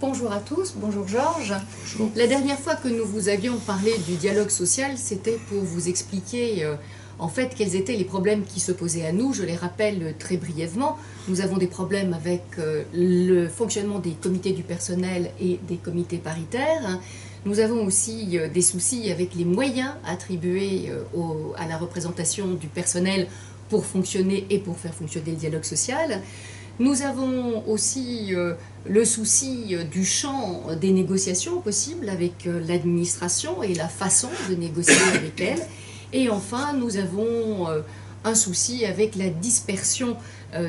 Bonjour à tous, bonjour Georges. Bonjour. La dernière fois que nous vous avions parlé du dialogue social, c'était pour vous expliquer en fait quels étaient les problèmes qui se posaient à nous. Je les rappelle très brièvement. Nous avons des problèmes avec le fonctionnement des comités du personnel et des comités paritaires. Nous avons aussi des soucis avec les moyens attribués à la représentation du personnel pour fonctionner et pour faire fonctionner le dialogue social. Nous avons aussi le souci du champ des négociations possibles avec l'administration et la façon de négocier avec elle. Et enfin, nous avons un souci avec la dispersion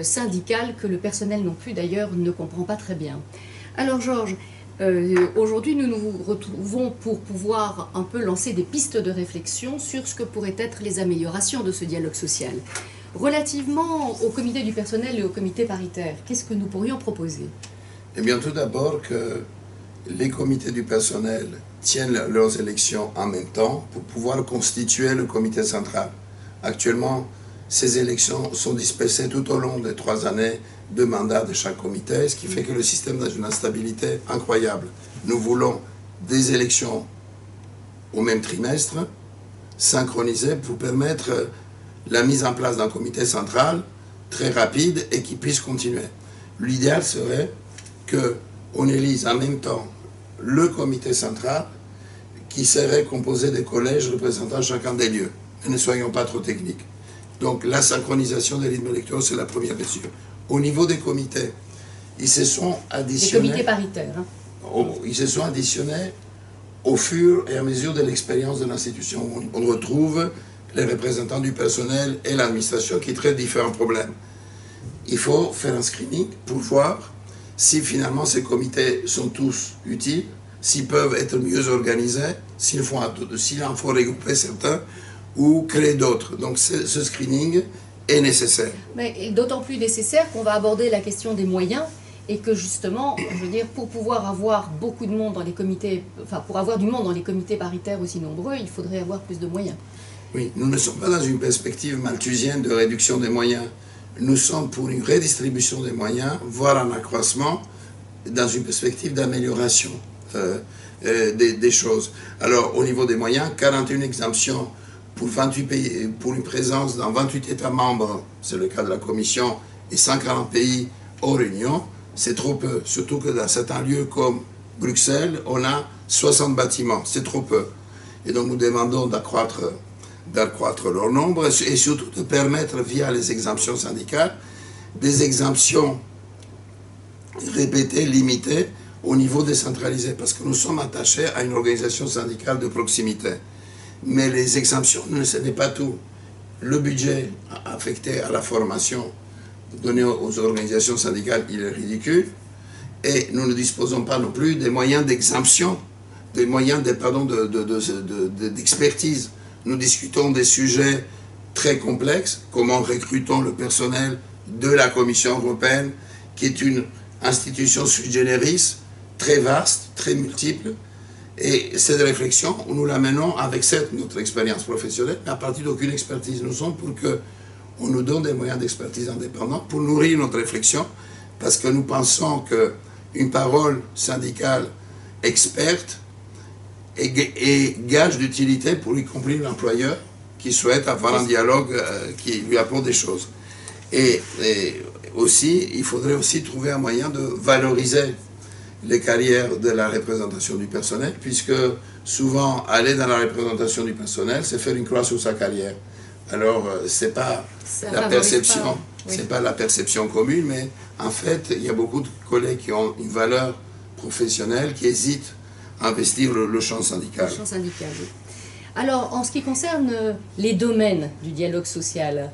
syndicale que le personnel non plus d'ailleurs ne comprend pas très bien. Alors Georges, aujourd'hui nous nous retrouvons pour pouvoir un peu lancer des pistes de réflexion sur ce que pourraient être les améliorations de ce dialogue social. Relativement au comité du personnel et au comité paritaire, qu'est-ce que nous pourrions proposer? Eh bien, tout d'abord, que les comités du personnel tiennent leurs élections en même temps pour pouvoir constituer le comité central. Actuellement, ces élections sont dispersées tout au long des 3 années de mandat de chaque comité, ce qui fait que le système a une instabilité incroyable. Nous voulons des élections au même trimestre, synchronisées pour permettre la mise en place d'un comité central très rapide et qui puisse continuer. L'idéal serait qu'on élise en même temps le comité central qui serait composé des collèges représentant chacun des lieux. Et ne soyons pas trop techniques. Donc la synchronisation des rythmes électoraux, c'est la première mesure. Au niveau des comités, ils se sont additionnés... Les comités paritaires. Ils se sont additionnés au fur et à mesure de l'expérience de l'institution. On retrouve les représentants du personnel et l'administration qui traitent différents problèmes. Il faut faire un screening pour voir si finalement ces comités sont tous utiles, s'ils peuvent être mieux organisés, s'il en faut regrouper certains ou créer d'autres. Donc ce screening est nécessaire. Mais d'autant plus nécessaire qu'on va aborder la question des moyens et que justement, je veux dire, pour pouvoir avoir beaucoup de monde dans les comités, enfin pour avoir du monde dans les comités paritaires aussi nombreux, il faudrait avoir plus de moyens. Oui, nous ne sommes pas dans une perspective malthusienne de réduction des moyens. Nous sommes pour une redistribution des moyens, voire un accroissement, dans une perspective d'amélioration des choses. Alors, au niveau des moyens, 41 exemptions pour 28 pays, pour une présence dans 28 États membres, c'est le cas de la Commission, et 140 pays hors Union, c'est trop peu. Surtout que dans certains lieux comme Bruxelles, on a 60 bâtiments, c'est trop peu. Et donc, nous demandons d'accroître leur nombre et surtout de permettre, via les exemptions syndicales, des exemptions répétées, limitées, au niveau décentralisé, parce que nous sommes attachés à une organisation syndicale de proximité. Mais les exemptions, ce n'est pas tout. Le budget affecté à la formation donné aux organisations syndicales, il est ridicule, et nous ne disposons pas non plus des moyens d'exemption, des moyens d'expertise. Nous discutons des sujets très complexes, comment recrutons le personnel de la Commission européenne, qui est une institution sui generis, très vaste, très multiple, et cette réflexion, nous la menons avec certes notre expérience professionnelle, mais à partir d'aucune expertise. Nous sommes pour qu'on nous donne des moyens d'expertise indépendants pour nourrir notre réflexion, parce que nous pensons qu'une parole syndicale experte et gage d'utilité pour y compris l'employeur qui souhaite avoir un dialogue qui lui apporte des choses. Et aussi, il faudrait aussi trouver un moyen de valoriser les carrières de la représentation du personnel, puisque souvent, aller dans la représentation du personnel, c'est faire une croix sur sa carrière. Alors, c'est pas la perception, c'est pas la perception commune, mais en fait, il y a beaucoup de collègues qui ont une valeur professionnelle, qui hésitent investir le champ syndical. Le champ syndical, oui. Alors, en ce qui concerne les domaines du dialogue social,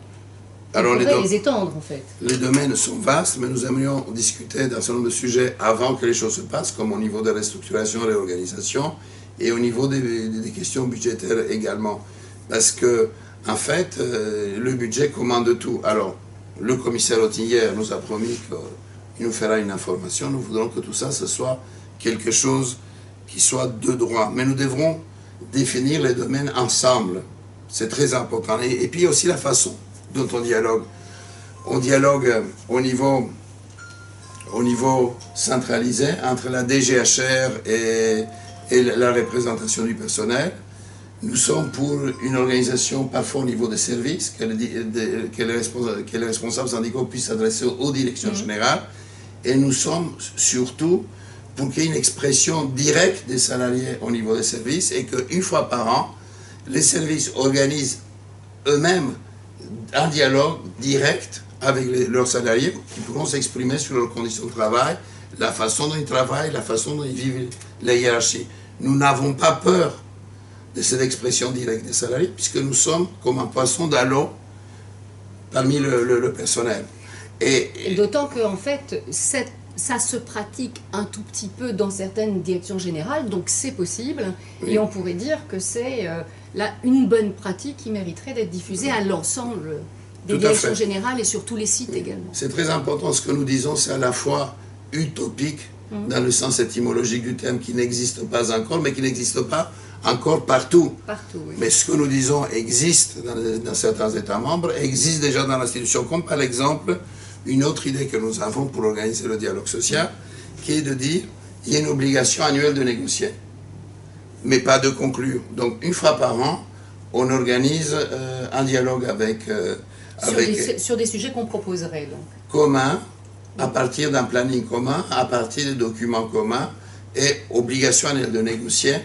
on pourrait les étendre en fait. Les domaines sont vastes, mais nous aimerions discuter d'un certain nombre de sujets avant que les choses se passent, comme au niveau de la restructuration et réorganisation, et au niveau des questions budgétaires également. Parce que, en fait, le budget commande tout. Alors, le commissaire Oettinger nous a promis qu'il nous fera une information. Nous voudrons que tout ça, ce soit quelque chose qui soit de droit. Mais nous devrons définir les domaines ensemble. C'est très important. Et puis aussi la façon dont on dialogue. On dialogue au niveau au niveau centralisé entre la DGHR et la représentation du personnel. Nous sommes pour une organisation parfois au niveau des services, que les responsables syndicaux puissent s'adresser aux directions générales. Et nous sommes surtout pour qu'il y ait une expression directe des salariés au niveau des services et qu'une fois par an, les services organisent eux-mêmes un dialogue direct avec leurs salariés qui pourront s'exprimer sur leurs conditions de travail, la façon dont ils travaillent, la façon dont ils vivent la hiérarchie. Nous n'avons pas peur de cette expression directe des salariés puisque nous sommes comme un poisson dans l'eau parmi le personnel. Et d'autant que en fait, ça se pratique un tout petit peu dans certaines directions générales, donc c'est possible, oui. Et on pourrait dire que c'est une bonne pratique qui mériterait d'être diffusée à l'ensemble des directions générales et sur tous les sites également. C'est très important, ce que nous disons, c'est à la fois utopique, dans le sens étymologique du terme, qui n'existe pas encore, mais qui n'existe pas encore partout. Oui. Mais ce que nous disons existe dans certains États membres, existe déjà dans l'institution, comme par exemple une autre idée que nous avons pour organiser le dialogue social, qui est de dire qu'il y a une obligation annuelle de négocier, mais pas de conclure. Donc une fois par an, on organise un dialogue sur des sujets qu'on proposerait donc. Commun, à partir d'un planning commun, à partir de documents communs, et obligation annuelle de négocier,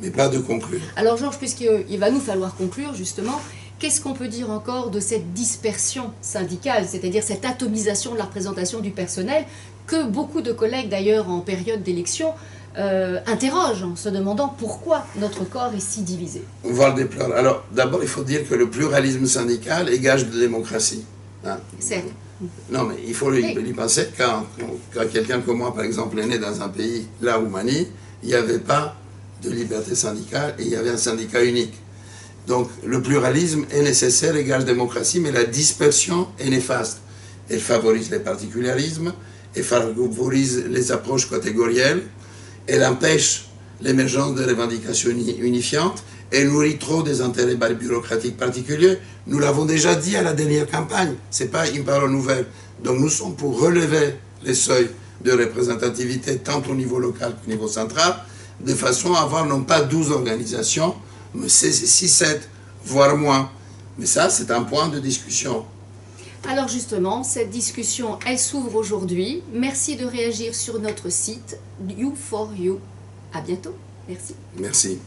mais pas de conclure. Alors Georges, puisqu'il va nous falloir conclure justement, qu'est-ce qu'on peut dire encore de cette dispersion syndicale, c'est-à-dire cette atomisation de la représentation du personnel, que beaucoup de collègues d'ailleurs en période d'élection interrogent en se demandant pourquoi notre corps est si divisé. On va le déplorer. Alors d'abord il faut dire que le pluralisme syndical est gage de démocratie. Hein. Certes. Non mais il faut y penser, quand quelqu'un comme moi par exemple est né dans un pays, la Roumanie, il n'y avait pas de liberté syndicale et il y avait un syndicat unique. Donc le pluralisme est nécessaire et gage de démocratie, mais la dispersion est néfaste. Elle favorise les particularismes, elle favorise les approches catégorielles, elle empêche l'émergence de revendications unifiantes, elle nourrit trop des intérêts bureaucratiques particuliers. Nous l'avons déjà dit à la dernière campagne, ce n'est pas une parole nouvelle. Donc nous sommes pour relever les seuils de représentativité tant au niveau local qu'au niveau central, de façon à avoir non pas 12 organisations, mais 6, 7, voire moins. Mais ça, c'est un point de discussion. Alors justement, cette discussion, elle s'ouvre aujourd'hui. Merci de réagir sur notre site You4You. À bientôt. Merci. Merci.